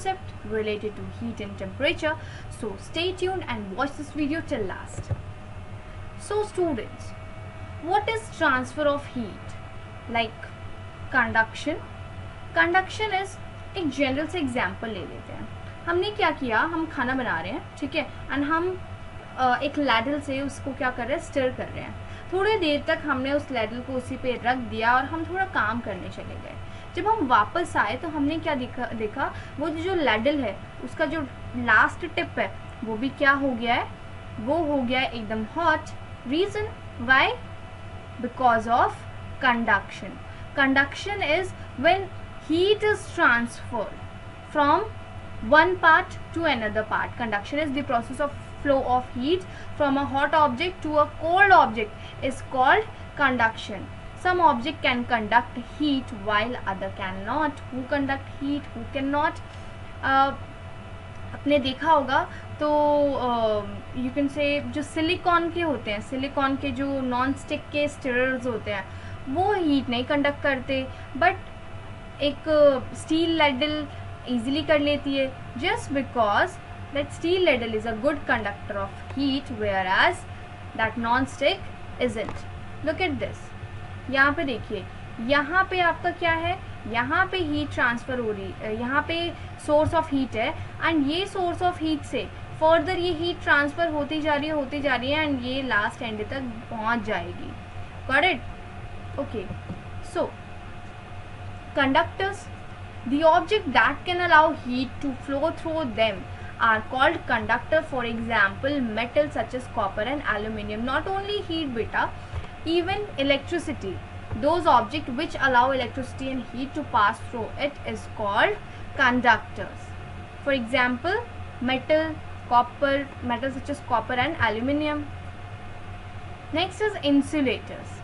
concept related to heat and temperature. So stay tuned and watch this video till last. So students, what is transfer of heat? Like conduction. Conduction is, एक general से example ले लेते हैं. हमने क्या किया, हम खाना बना रहे हैं, ठीक है, एंड हम एक लैडल से उसको क्या कर रहे हैं, स्टर कर रहे हैं. थोड़ी देर तक हमने उस लैडल को उसी पे रख दिया और हम थोड़ा काम करने चले गए. जब हम वापस आए तो हमने क्या देखा वो जो लैडल है उसका जो लास्ट टिप है वो भी क्या हो गया है, वो हो गया है एकदम hot. Reason why? Because of conduction. Conduction is when heat is transferred from one part to another part. Conduction is the process of flow of heat from a hot object to a cold object is called conduction. Some object can conduct heat while other cannot. Who conduct heat, who cannot? आपने देखा होगा तो you can say जो silicon के होते हैं, silicon के जो नॉन स्टिक के स्टिरर्स होते हैं वो हीट नहीं कंडक्ट करते, बट एक स्टील लैडल इजीली कर लेती है, just because that steel ladle is a good conductor of heat where as that non stick isn't. Look at this. यहाँ पे देखिए, यहाँ पे आपका क्या है, यहाँ पे हीट ट्रांसफर हो रही है, यहाँ पे सोर्स ऑफ हीट है एंड ये सोर्स ऑफ हीट से फर्दर ये हीट ट्रांसफर होती जा रही है एंड ये लास्ट एंड तक पहुँच जाएगी. Got it? Okay. So conductors, the object that can allow heat to flow through them are called conductor. For example, metals such as copper and aluminium. Not only heat beta, even electricity. Those objects which allow electricity and heat to pass through it is called conductors. For example, metals such as copper and aluminium. Next is insulators.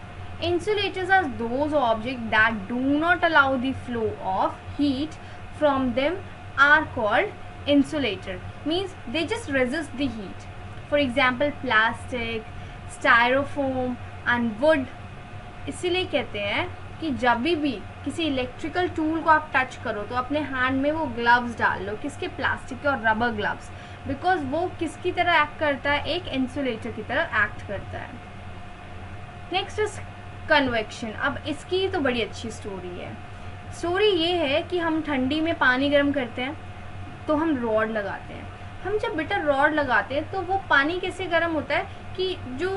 Insulators are those objects that do not allow the flow of heat from them are called insulator. Means they just resist the heat. For example, plastic, styrofoam and wood. इसीलिए कहते हैं कि जब भी किसी electrical tool को आप touch करो तो अपने हैंड में वो ग्लव्स डाल लो. किसके? प्लास्टिक के और रबर ग्लव्स. बिकॉज वो किसकी तरह एक्ट करता है? एक इंसुलेटर की तरह एक्ट करता है. Next is convection. अब इसकी तो बड़ी अच्छी स्टोरी है. स्टोरी ये है कि हम ठंडी में पानी गर्म करते हैं तो हम रॉड लगाते हैं. हम जब बेटा रॉड लगाते हैं तो वो पानी कैसे गर्म होता है कि जो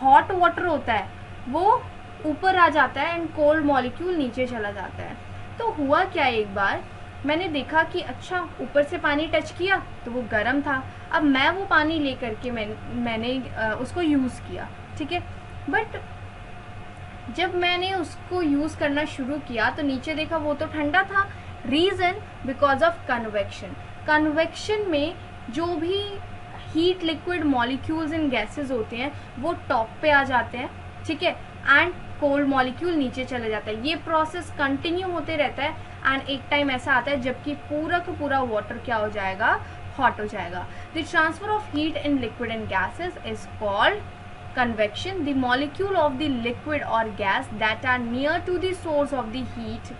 हॉट वाटर होता है वो ऊपर आ जाता है एंड कोल्ड मॉलिक्यूल नीचे चला जाता है. तो हुआ क्या, एक बार मैंने देखा कि अच्छा ऊपर से पानी टच किया तो वो गर्म था. अब मैं वो पानी ले करके मैंने उसको यूज़ किया, ठीक है, बट जब मैंने उसको यूज़ करना शुरू किया तो नीचे देखा वो तो ठंडा था. Reason? Because of convection. Convection में जो भी heat liquid molecules and gases होते हैं वो टॉप पे आ जाते हैं, ठीक है, एंड कोल्ड मॉलिक्यूल नीचे चले जाता है. ये प्रोसेस कंटिन्यू होते रहता है एंड एक टाइम ऐसा आता है जबकि पूरा का पूरा वाटर क्या हो जाएगा, हॉट हो जाएगा. The transfer of heat in liquid and gases is called convection. The molecule of the liquid or gas that are near to the source of the heat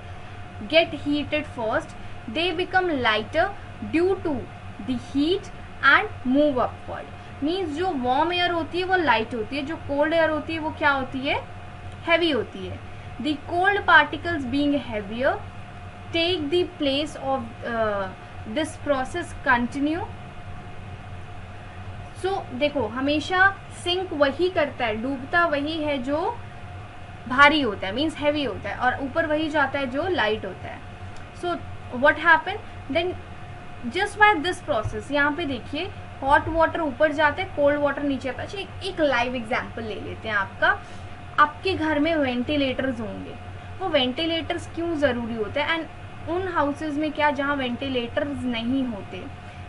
get heated first. They become lighter due to the heat and move upward. Means जो warm air होती है वो light होती है, जो cold air होती है वो क्या होती है, heavy होती है. The cold particles being heavier take the place of this process continue. So देखो, हमेशा सिंक वही करता है, डूबता वही है जो भारी होता है, मीन्स हैवी होता है, और ऊपर वही जाता है जो लाइट होता है. So what happen then just by this process. यहाँ पे देखिए हॉट वाटर ऊपर जाता है, कोल्ड वाटर नीचे आता है. अच्छा, एक लाइव एग्जांपल ले लेते हैं. आपके घर में वेंटिलेटर्स होंगे. वो वेंटिलेटर्स क्यों ज़रूरी होते हैं एंड उन हाउसेज में क्या जहाँ वेंटिलेटर्स नहीं होते?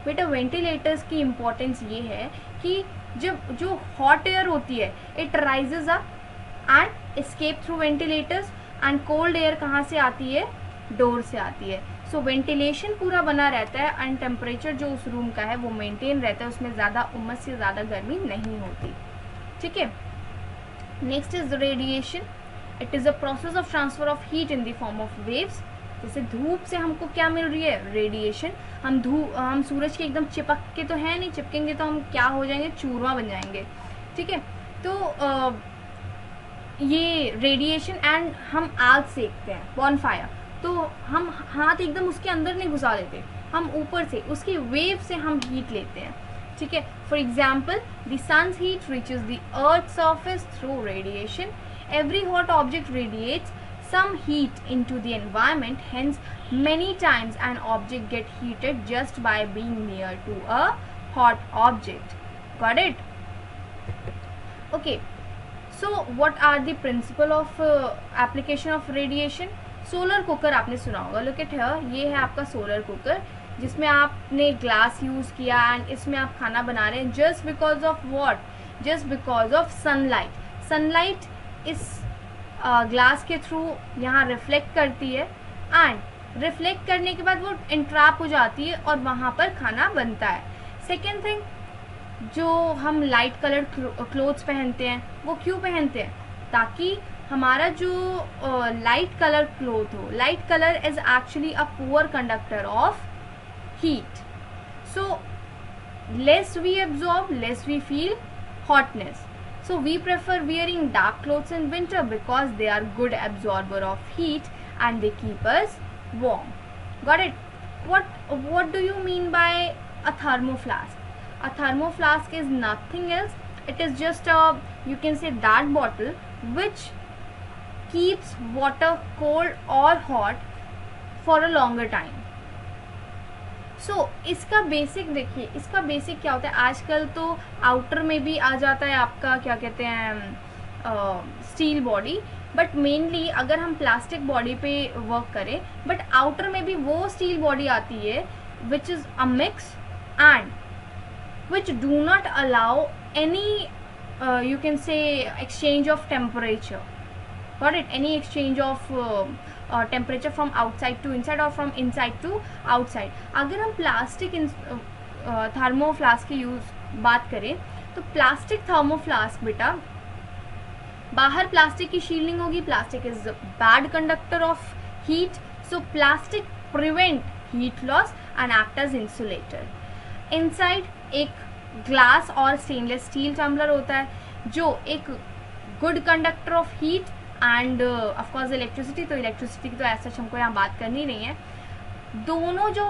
बेटा वेंटिलेटर्स की इम्पोर्टेंस ये है कि जब जो हॉट एयर होती है it rises up and escape through ventilators and cold air कहाँ से आती है? डोर से आती है. सो वेंटिलेशन पूरा बना रहता है एंड टेम्परेचर जो उस रूम का है वो मेंटेन रहता है, उसमें ज़्यादा उमस से ज़्यादा गर्मी नहीं होती. ठीक है. Next is radiation. It is a process of transfer of heat in the form of waves. जैसे धूप से हमको क्या मिल रही है, रेडिएशन। हम सूरज के एकदम चिपक के तो है नहीं, चिपकेंगे तो हम क्या हो जाएंगे, चूरमा बन जाएंगे, ठीक है। तो ये रेडिएशन, एंड हम आग सेकते हैं, बॉनफायर, तो हम हाथ एकदम उसके अंदर नहीं घुसा देते, हम ऊपर से उसकी वेव से हम हीट लेते हैं, ठीक है। For example, the sun's heat reaches the earth surface through radiation. Every hot object radiates some heat into the environment, hence many times an object get heated just by being near to a hot object. Got it? Okay, so what are the principle of application of radiation? Solar cooker आपने सुना होगा, look at here, ये है आपका solar cooker जिसमें आपने glass use किया and इसमें आप खाना बना रहे हैं, just because of what, just because of sunlight. Sunlight इस ग्लास के थ्रू यहाँ रिफ्लेक्ट करती है एंड रिफ्लेक्ट करने के बाद वो इंट्रैप हो जाती है और वहाँ पर खाना बनता है। सेकेंड थिंग, जो हम लाइट कलर्ड क्लोथ्स पहनते हैं वो क्यों पहनते हैं, ताकि हमारा जो लाइट कलर क्लोथ हो, light colour is actually a poor conductor of heat, so less we absorb, less we feel hotness. So we prefer wearing dark clothes in winter because they are good absorber of heat and they keep us warm. Got it? What do you mean by a thermoflask? A thermoflask is nothing else. It is just a, you can say, that bottle which keeps water cold or hot for a longer time. इसका basic देखिए, इसका basic क्या होता है, आजकल तो outer में भी आ जाता है आपका क्या कहते हैं स्टील बॉडी, बट मेनली अगर हम प्लास्टिक बॉडी पे वर्क करें, बट आउटर में भी वो स्टील बॉडी आती है which is a mix and which do not allow any you can say exchange of temperature. Got it? Any exchange of temperature from outside to inside or from inside to outside. अगर हम plastic थर्मोफ्लास्क की बात करें तो plastic थर्मोफ्लास्क बेटा, बाहर plastic की shielding होगी, plastic is bad conductor of heat, so plastic prevent heat loss and act as insulator. Inside एक ग्लास और स्टेनलेस स्टील टम्बलर होता है जो एक good conductor of heat and of course electricity. तो इलेक्ट्रिसिटी की तो ऐसा हमको यहाँ बात करनी नहीं है. दोनों जो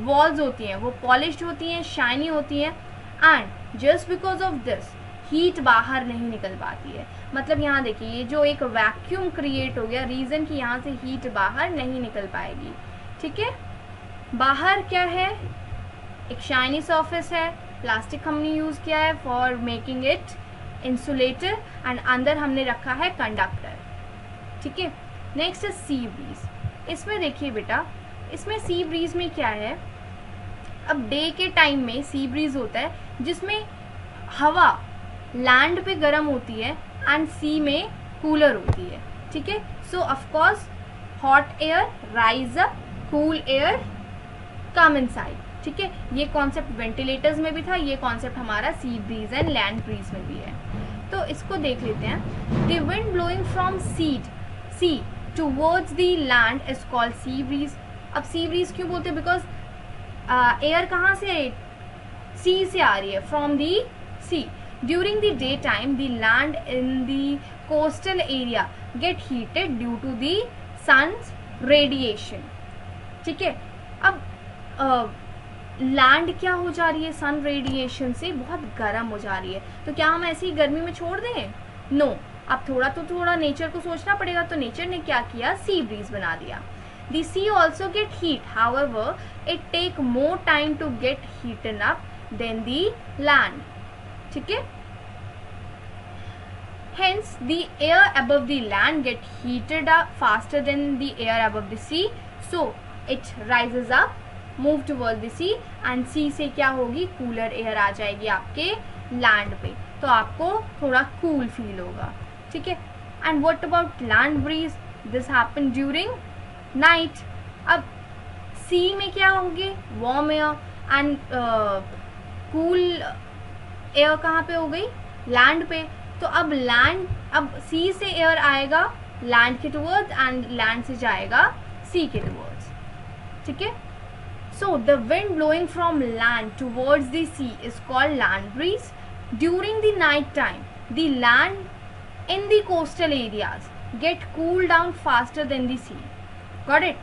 वॉल्स होती हैं वो पॉलिश्ड होती हैं, शाइनी होती हैं and just because of this heat बाहर नहीं निकल पाती है. मतलब यहाँ देखिए, ये जो एक वैक्यूम क्रिएट हो गया, रीज़न कि यहाँ से हीट बाहर नहीं निकल पाएगी. ठीक है, बाहर क्या है, एक शाइनी सरफेस है, प्लास्टिक हमने यूज़ किया है for making it insulator and अंदर हमने रखा है कंडक्टर. ठीक है, नेक्स्ट इज सी ब्रीज. इसमें देखिए बेटा, इसमें सी ब्रीज में क्या है, अब डे के टाइम में सी ब्रीज होता है जिसमें हवा लैंड पे गर्म होती है एंड सी में कूलर होती है. ठीक है, so of course hot air rise up, cool air come inside. ठीक है, ये कॉन्सेप्ट वेंटिलेटर्स में भी था, ये कॉन्सेप्ट हमारा sea breeze and land breeze में भी है. तो इसको देख लेते हैं. The wind blowing from sea towards the land is called sea breeze. अब सी ब्रीज क्यों बोलते हैं, बिकॉज एयर कहाँ से, सी से आ रही है, from the sea. During the day time the land in the coastal area get heated due to the sun's radiation. ठीक है, अब लैंड क्या हो जा रही है, सन रेडिएशन से बहुत गर्म हो जा रही है. तो क्या हम ऐसे ही गर्मी में छोड़ दें? नो. अब थोड़ा नेचर को सोचना पड़ेगा. तो नेचर ने क्या किया, सी ब्रीज बना दिया. The sea also get heat, however it take more time to get heated up then the land. ठीक है, hence the air above the land get heated up faster than the air above the sea, so it rises up, move towards the sea and sea से क्या होगी, cooler air आ जाएगी आपके land पे, तो आपको थोड़ा कूल फील होगा. ठीक है, and what about land breeze, this happen during night. अब सी में क्या होंगे, warm air and cool air कहाँ पे हो गई, लैंड पे. तो अब सी से एयर आएगा लैंड के टुवर्ड्स एंड लैंड से जाएगा सी के टुवर्ड्स, ठीक है. So the wind blowing from land towards the sea is called land breeze. During the night time, the land in the coastal areas get cooled down faster than the sea. Got it?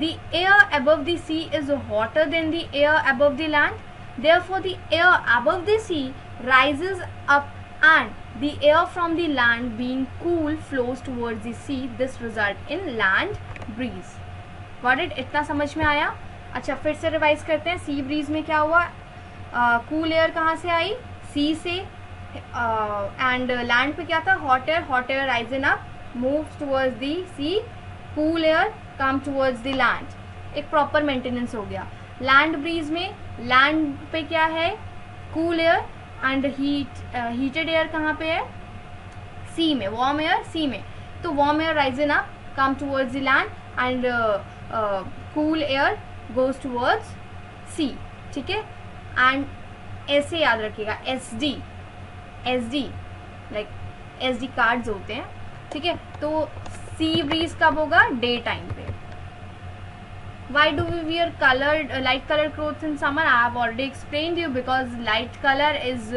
The air above the sea is hotter than the air above the land. Therefore, the air above the sea rises up and the air from the land being cool flows towards the sea. This result in land breeze. Got it? इतना समझ में आया? अच्छा, फिर से revise करते हैं. Sea breeze में क्या हुआ? कूल एयर कहाँ से आई? सी से. एंड लैंड पे क्या था? Hot air rising up moves towards the sea. Cool air come towards the land. एक प्रॉपर मेंटेनेंस हो गया. लैंड ब्रीज में लैंड पे क्या है? Cool air. And heated air कहाँ पे है? सी में. वार्म एयर सी में. तो warm air rising up come towards the land and cool air goes towards C. ठीक है. एंड ऐसे याद रखिएगा, SD लाइक SD कार्ड्स होते हैं, ठीक है. तो सी ब्रीज कब होगा? डे टाइम पे. Why do we wear light colored clothes in summer? I have already explained you, because light color is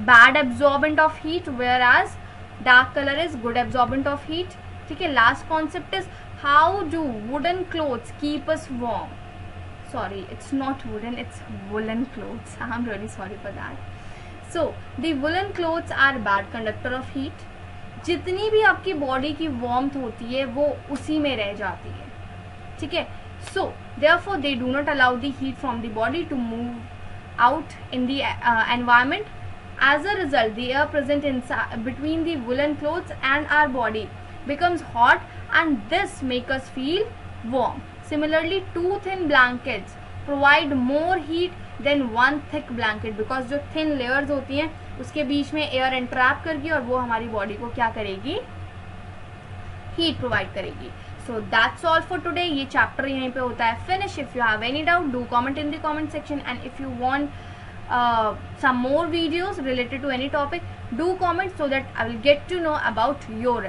bad absorbent of heat, whereas dark color is good absorbent of heat. ठीक है. Last concept is how do wooden clothes keep us warm? Sorry, it's not wooden, it's woolen clothes. I'm really sorry for that. So the woolen clothes are bad conductor of heat. जितनी भी आपकी body की warmth होती है वो उसी में रह जाती है, ठीक है. So therefore they do not allow the heat from the body to move out in the environment. As a result, the air present between the woolen clothes and our body becomes hot, and this make us feel warm. Similarly, two thin blankets provide more heat than one thick blanket, because जो thin layers होती हैं उसके बीच में air entrap करगी और वो हमारी body को क्या करेगी? हीट प्रोवाइड करेगी. So that's all for today. ये चैप्टर यहीं पे होता है finish. If you have any doubt, do comment in the comment section, and if you want some more videos related to any topic, do comment so that I will get to know about your